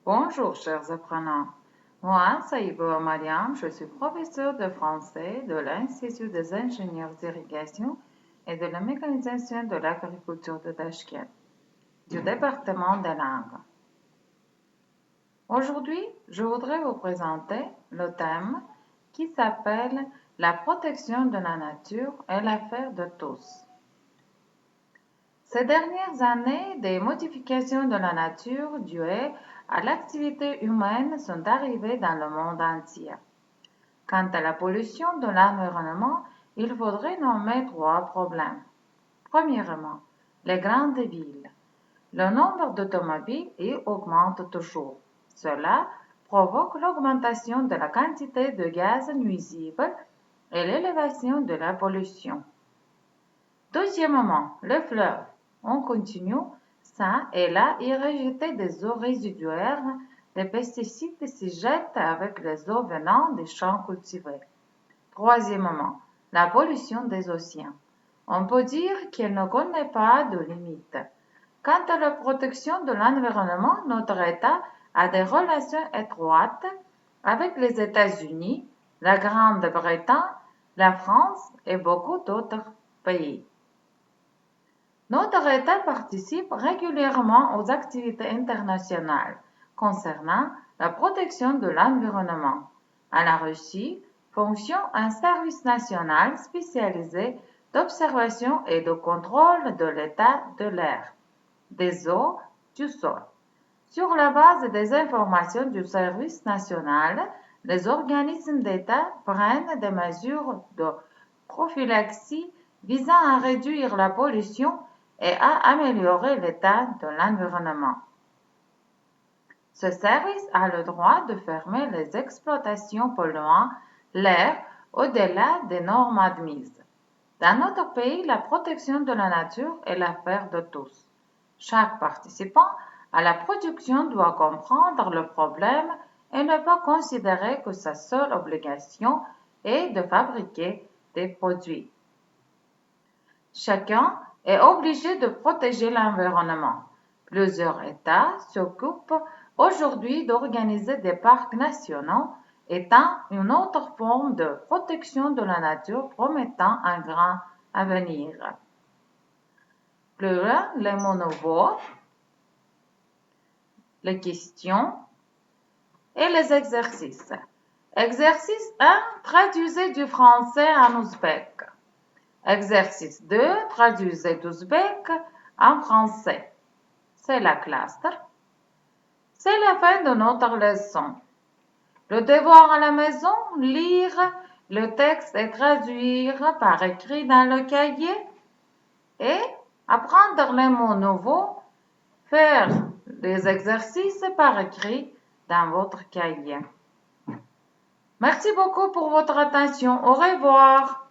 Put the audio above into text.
Bonjour, chers apprenants. Moi, Saïbo Mariam, je suis professeur de français de l'Institut des ingénieurs d'irrigation et de la mécanisation de l'agriculture de Tashkent, du département des langues. Aujourd'hui, je voudrais vous présenter le thème qui s'appelle la protection de la nature est l'affaire de tous. Ces dernières années, des modifications de la nature dues à l'activité humaine sont arrivées dans le monde entier. Quant à la pollution de l'environnement, il faudrait nommer trois problèmes. Premièrement, les grandes villes. Le nombre d'automobiles y augmente toujours. Cela provoque l'augmentation de la quantité de gaz nuisibles et l'élévation de la pollution. Deuxièmement, le fleuve. On continue, ça et là, y rejeter des eaux résiduaires, des pesticides s'y jettent avec les eaux venant des champs cultivés. Troisièmement, la pollution des océans. On peut dire qu'elle ne connaît pas de limite. Quant à la protection de l'environnement, notre État a des relations étroites avec les États-Unis, la Grande-Bretagne, la France et beaucoup d'autres pays. Notre État participe régulièrement aux activités internationales concernant la protection de l'environnement. À la Russie, fonctionne un service national spécialisé d'observation et de contrôle de l'état de l'air, des eaux, du sol. Sur la base des informations du service national, les organismes d'État prennent des mesures de prophylaxie visant à réduire la pollution et à améliorer l'état de l'environnement. Ce service a le droit de fermer les exploitations polluant l'air au-delà des normes admises. Dans notre pays, la protection de la nature est l'affaire de tous. Chaque participant à la production doit comprendre le problème et ne pas considérer que sa seule obligation est de fabriquer des produits. Chacun est obligé de protéger l'environnement. Plusieurs États s'occupent aujourd'hui d'organiser des parcs nationaux, étant une autre forme de protection de la nature promettant un grand avenir. Plus loin, les mots nouveaux, les questions et les exercices. Exercice 1, traduisez du français en ouzbek. Exercice 2, traduisez d'ouzbek en français. C'est la classe. C'est la fin de notre leçon. Le devoir à la maison, lire le texte et traduire par écrit dans le cahier et apprendre les mots nouveaux, faire des exercices par écrit dans votre cahier. Merci beaucoup pour votre attention. Au revoir.